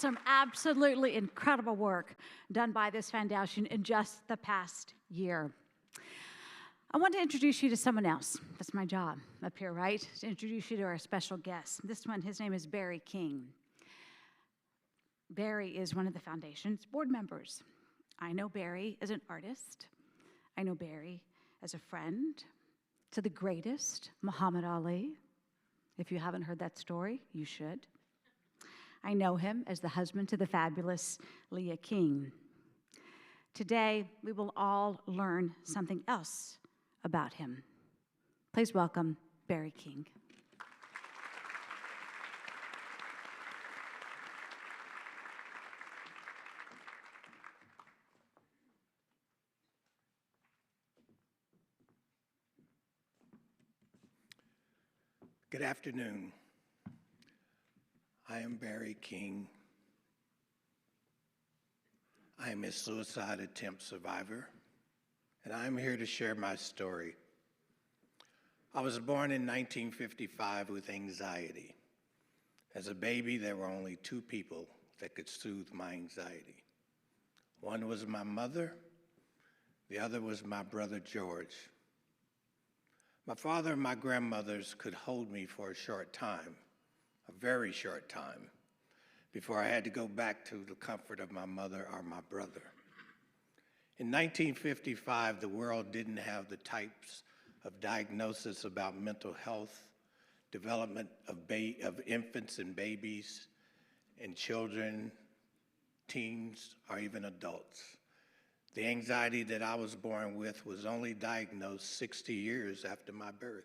some absolutely incredible work done by this foundation in just the past year. I want to introduce you to someone else. That's my job up here, right? To introduce you to our special guest. This one, his name is Barry King. Barry is one of the foundation's board members. I know Barry as an artist. I know Barry as a friend to the greatest, Muhammad Ali. If you haven't heard that story, you should. I know him as the husband to the fabulous Leah King. Today, we will all learn something else about him. Please welcome Barry King. Good afternoon. I am Barry King. I am a suicide attempt survivor, and I am here to share my story. I was born in 1955 with anxiety. As a baby, there were only two people that could soothe my anxiety. One was my mother, the other was my brother George. My father and my grandmothers could hold me for a short time, a very short time, before I had to go back to the comfort of my mother or my brother. In 1955, the world didn't have the types of diagnosis about mental health, development of infants and babies, and children, teens, or even adults. The anxiety that I was born with was only diagnosed 60 years after my birth.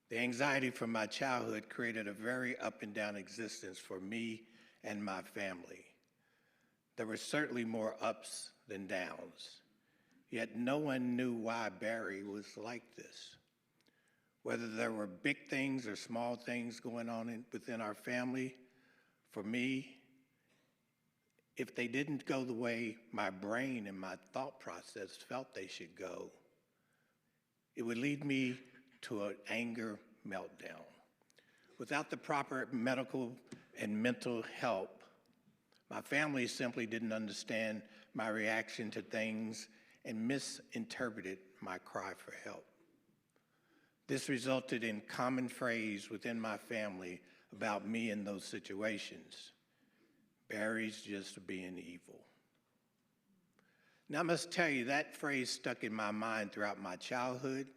The anxiety from my childhood created a very up and down existence for me and my family. There were certainly more ups than downs, yet no one knew why Barry was like this. Whether there were big things or small things going on within our family, for me, if they didn't go the way my brain and my thought process felt they should go, it would lead me to an anger meltdown. Without the proper medical and mental help, my family simply didn't understand my reaction to things and misinterpreted my cry for help. This resulted in a common phrase within my family about me in those situations: Barry's just being evil. Now I must tell you, that phrase stuck in my mind throughout my childhood,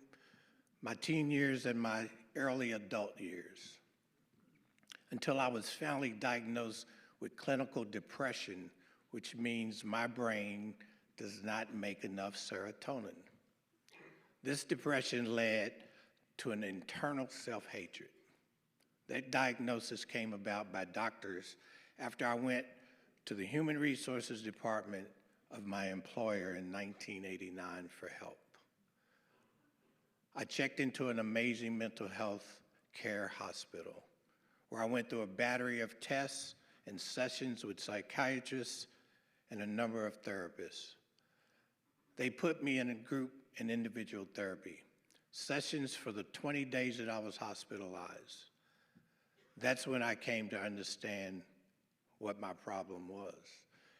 my teen years, and my early adult years, until I was finally diagnosed with clinical depression, which means my brain does not make enough serotonin. This depression led to an internal self-hatred. That diagnosis came about by doctors after I went to the Human Resources Department of my employer in 1989 for help. I checked into an amazing mental health care hospital where I went through a battery of tests and sessions with psychiatrists and a number of therapists. They put me in a group and individual therapy, sessions for the 20 days that I was hospitalized. That's when I came to understand what my problem was.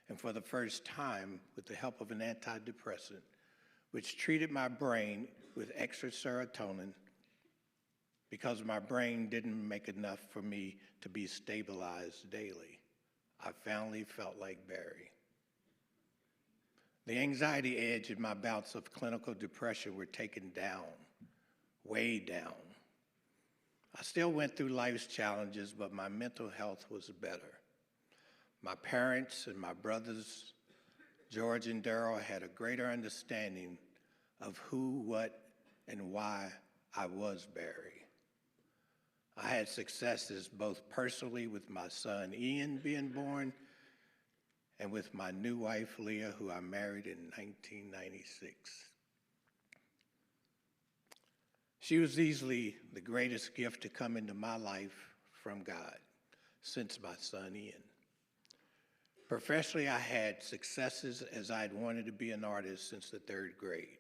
And for the first time, with the help of an antidepressant, which treated my brain with extra serotonin because my brain didn't make enough for me to be stabilized daily, I finally felt like Barry. The anxiety edge in my bouts of clinical depression were taken down, way down. I still went through life's challenges, but my mental health was better. My parents and my brothers, George and Darrell, had a greater understanding of who, what, and why I was Barry. I had successes both personally with my son Ian being born and with my new wife Leah, who I married in 1996. She was easily the greatest gift to come into my life from God since my son Ian. Professionally, I had successes as I'd wanted to be an artist since the 3rd grade.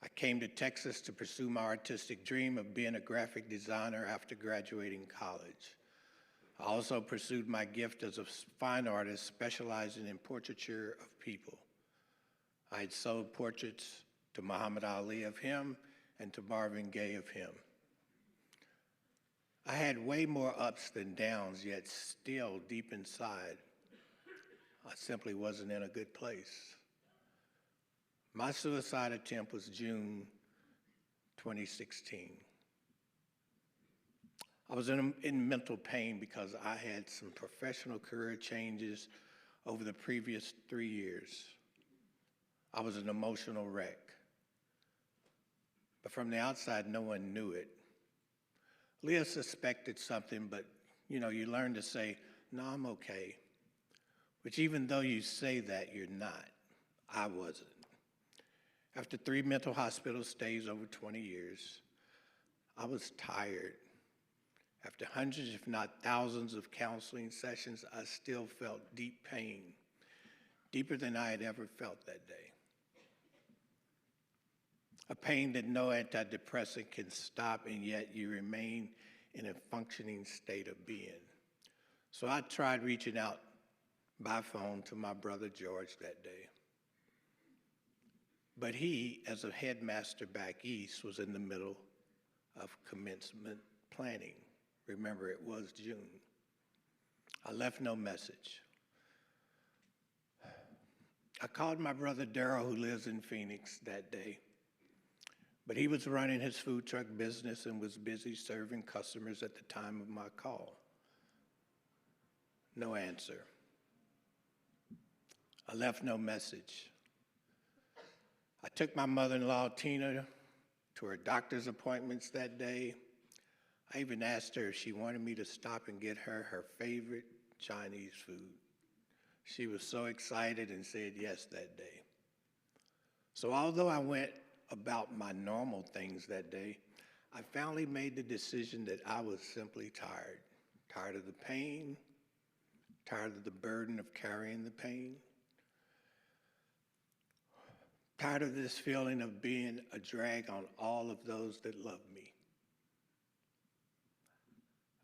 I came to Texas to pursue my artistic dream of being a graphic designer after graduating college. I also pursued my gift as a fine artist specializing in portraiture of people. I had sold portraits to Muhammad Ali of him and to Marvin Gaye of him. I had way more ups than downs, yet still deep inside, I simply wasn't in a good place. My suicide attempt was June 2016. I was in mental pain because I had some professional career changes over the previous 3 years. I was an emotional wreck. But from the outside, no one knew it. Leah suspected something, but you learn to say, no, I'm okay. Which even though you say that, you're not. I wasn't. After 3 mental hospital stays over 20 years, I was tired. After hundreds, if not thousands of counseling sessions, I still felt deep pain, deeper than I had ever felt that day. A pain that no antidepressant can stop, and yet you remain in a functioning state of being. So I tried reaching out by phone to my brother George that day. But he, as a headmaster back east, was in the middle of commencement planning. Remember, it was June. I left no message. I called my brother Daryl, who lives in Phoenix, that day. But he was running his food truck business and was busy serving customers at the time of my call. No answer. I left no message. I took my mother-in-law, Tina, to her doctor's appointments that day. I even asked her if she wanted me to stop and get her her favorite Chinese food. She was so excited and said yes that day. So although I went about my normal things that day, I finally made the decision that I was simply tired. Tired of the pain, tired of the burden of carrying the pain, tired of this feeling of being a drag on all of those that love me.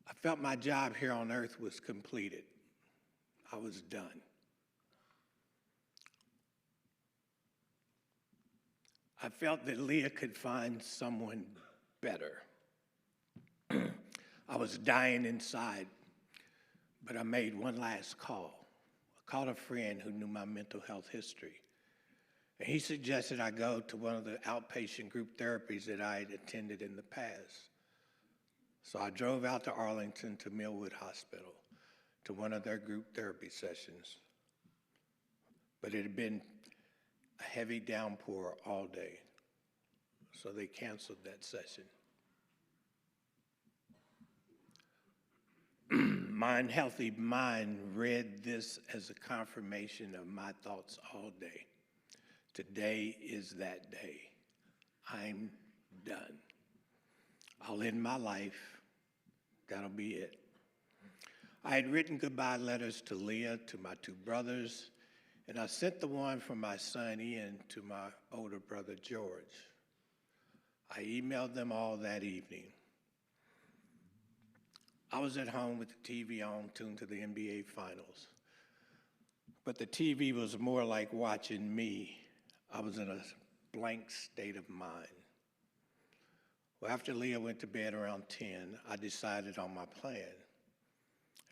I felt my job here on earth was completed. I was done. I felt that Leah could find someone better. I was dying inside, but I made one last call. I called a friend who knew my mental health history. And he suggested I go to one of the outpatient group therapies that I had attended in the past. So I drove out to Arlington to Millwood Hospital to one of their group therapy sessions. But it had been a heavy downpour all day, so they canceled that session. My unhealthy mind read this as a confirmation of my thoughts all day. Today is that day. I'm done. I'll end my life. That'll be it. I had written goodbye letters to Leah, to my 2 brothers, and I sent the one from my son Ian to my older brother George. I emailed them all that evening. I was at home with the TV on, tuned to the NBA Finals. But the TV was more like watching me. I was in a blank state of mind. Well, after Leah went to bed around 10, I decided on my plan.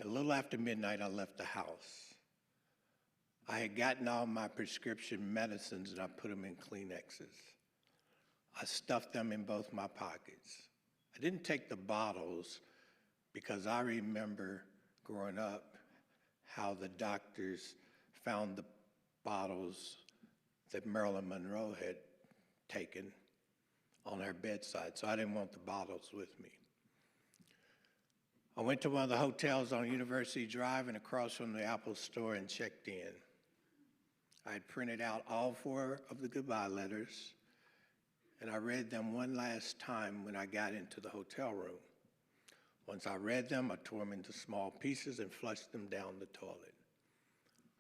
A little after midnight, I left the house. I had gotten all my prescription medicines and I put them in Kleenexes. I stuffed them in both my pockets. I didn't take the bottles because I remember growing up how the doctors found the bottles that Marilyn Monroe had taken on her bedside, so I didn't want the bottles with me. I went to one of the hotels on University Drive and across from the Apple store and checked in. I had printed out all 4 of the goodbye letters, and I read them one last time when I got into the hotel room. Once I read them, I tore them into small pieces and flushed them down the toilet.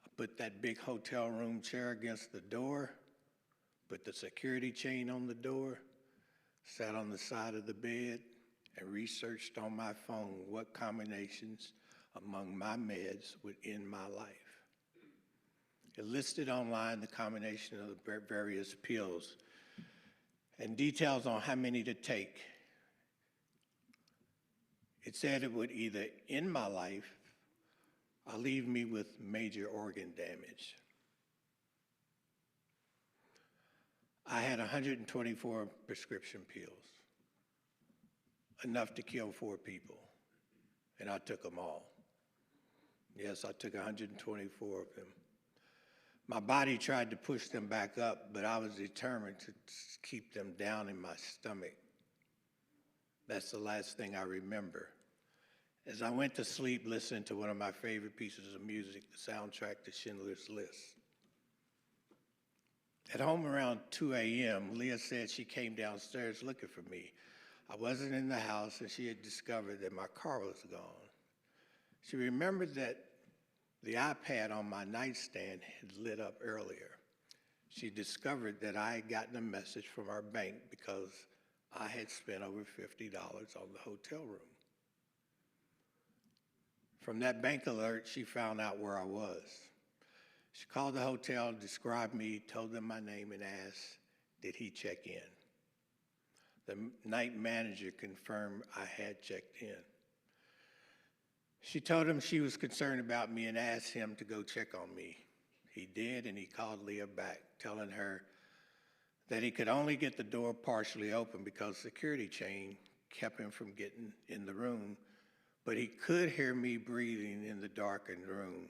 I put that big hotel room chair against the door, put the security chain on the door, sat on the side of the bed, and researched on my phone what combinations among my meds would end my life. It listed online the combination of the various pills and details on how many to take. It said it would either end my life or leave me with major organ damage. I had 124 prescription pills, enough to kill 4 people, and I took them all. Yes, I took 124 of them. My body tried to push them back up, but I was determined to keep them down in my stomach. That's the last thing I remember. As I went to sleep listening to one of my favorite pieces of music, the soundtrack to Schindler's List. At home around 2 a.m., Leah said she came downstairs looking for me. I wasn't in the house, and she had discovered that my car was gone. She remembered that the iPad on my nightstand had lit up earlier. She discovered that I had gotten a message from our bank because I had spent over $50 on the hotel room. From that bank alert, she found out where I was. She called the hotel, described me, told them my name, and asked, did he check in? The night manager confirmed I had checked in. She told him she was concerned about me and asked him to go check on me. He did, and he called Leah back, telling her that he could only get the door partially open because security chain kept him from getting in the room, but he could hear me breathing in the darkened room.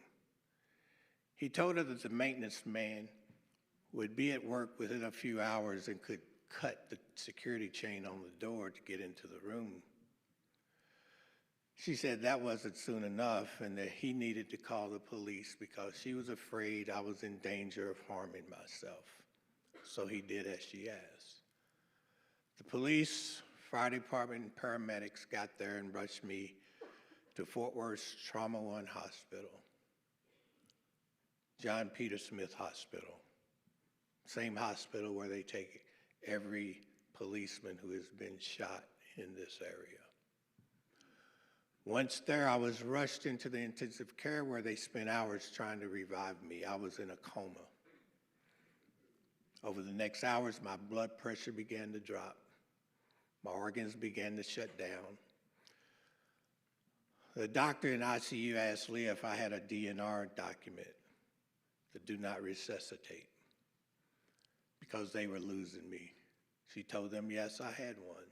He told her that the maintenance man would be at work within a few hours and could cut the security chain on the door to get into the room. She said that wasn't soon enough and that he needed to call the police because she was afraid I was in danger of harming myself. So he did as she asked. The police, fire department, and paramedics got there and rushed me to Fort Worth's Trauma One Hospital. John Peter Smith Hospital, same hospital where they take every policeman who has been shot in this area. Once there, I was rushed into the intensive care where they spent hours trying to revive me. I was in a coma. Over the next hours, my blood pressure began to drop. My organs began to shut down. The doctor in ICU asked Leah if I had a DNR document, the do not resuscitate, because they were losing me. She told them, yes, I had one.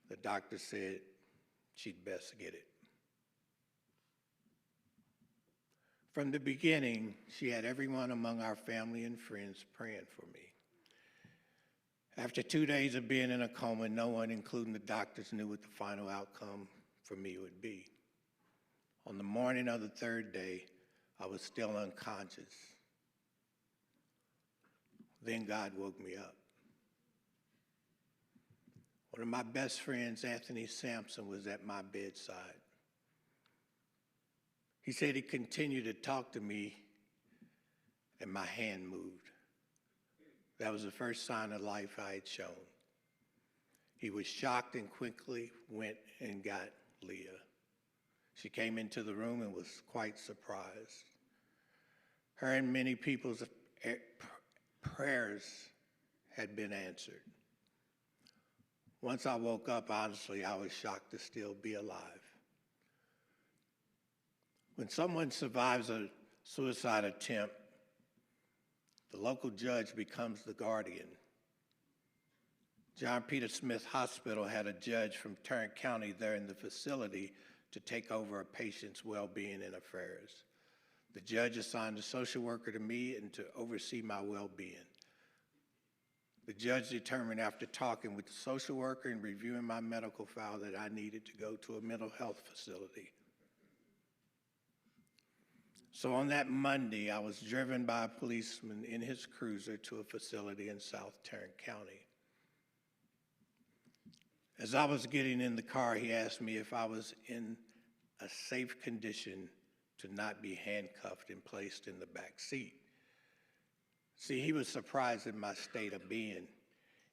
The doctor said she'd best get it. From the beginning, she had everyone among our family and friends praying for me. After 2 days of being in a coma, no one, including the doctors, knew what the final outcome for me would be. On the morning of the 3rd day, I was still unconscious. Then God woke me up. One of my best friends, Anthony Sampson, was at my bedside. He said he continued to talk to me and my hand moved. That was the first sign of life I had shown. He was shocked and quickly went and got Leah. She came into the room and was quite surprised. Her and many people's prayers had been answered. Once I woke up, honestly, I was shocked to still be alive. When someone survives a suicide attempt, the local judge becomes the guardian. John Peter Smith Hospital had a judge from Tarrant County there in the facility to take over a patient's well-being and affairs. The judge assigned a social worker to me and to oversee my well-being. The judge determined after talking with the social worker and reviewing my medical file that I needed to go to a mental health facility. So on that Monday, I was driven by a policeman in his cruiser to a facility in South Tarrant County. As I was getting in the car, he asked me if I was in a safe condition to not be handcuffed and placed in the back seat. See, he was surprised at my state of being.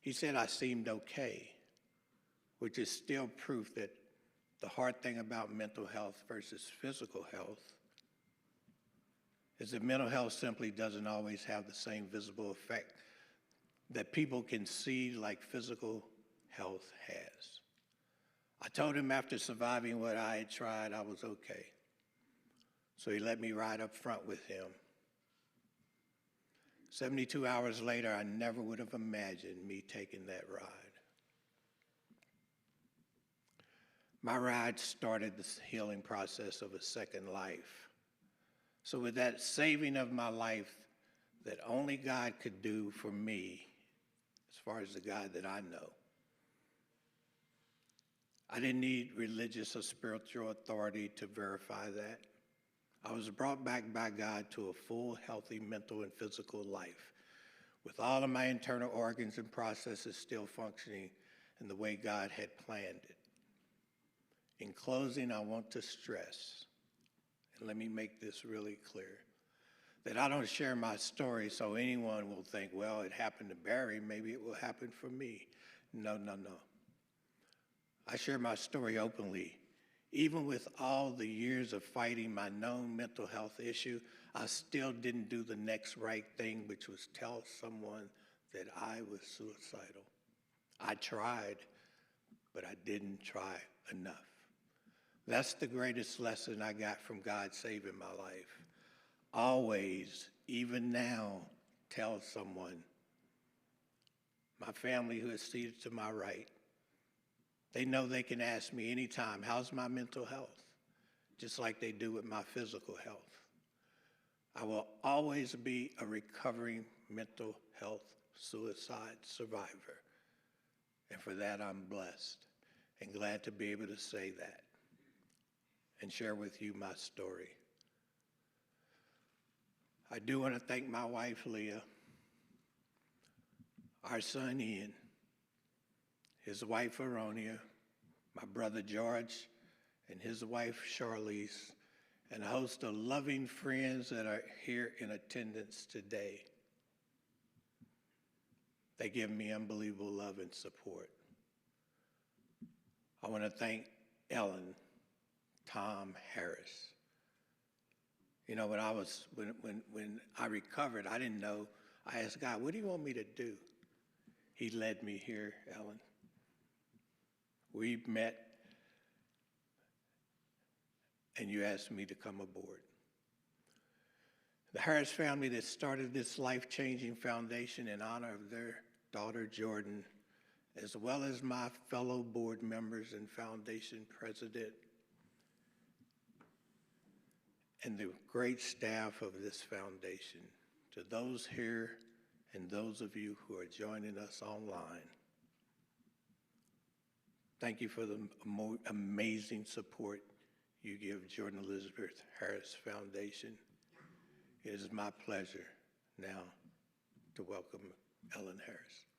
He said I seemed okay, which is still proof that The hard thing about mental health versus physical health is that mental health simply doesn't always have the same visible effect that people can see like physical health has. I told him after surviving what I had tried, I was okay. So he let me ride up front with him. 72 hours later, I never would have imagined me taking that ride. My ride started the healing process of a second life. So with that saving of my life that only God could do for me, as far as the God that I know, I didn't need religious or spiritual authority to verify that. I was brought back by God to a full, healthy mental and physical life, with all of my internal organs and processes still functioning in the way God had planned it. In closing, I want to stress, and let me make this really clear, that I don't share my story so anyone will think, well, it happened to Barry, maybe it will happen for me. No, no, no. I share my story openly. Even with all the years of fighting my known mental health issue, I still didn't do the next right thing, which was tell someone that I was suicidal. I tried, but I didn't try enough. That's the greatest lesson I got from God saving my life. Always, even now, tell someone. My family, who is seated to my right, they know they can ask me anytime, how's my mental health? Just like they do with my physical health. I will always be a recovering mental health suicide survivor. And for that, I'm blessed and glad to be able to say that and share with you my story. I do want to thank my wife, Leah, our son, Ian, his wife, Aronia, my brother, George, and his wife, Charlize, and a host of loving friends that are here in attendance today. They give me unbelievable love and support. I want to thank Ellen, Tom, Harris. You know, when I recovered, I didn't know. I asked God, what do you want me to do? He led me here, Ellen. We met, and you asked me to come aboard. The Harris family that started this life-changing foundation in honor of their daughter, Jordan, as well as my fellow board members and foundation president, and the great staff of this foundation, to those here and those of you who are joining us online, thank you for the amazing support you give Jordan Elizabeth Harris Foundation. It is my pleasure now to welcome Ellen Harris.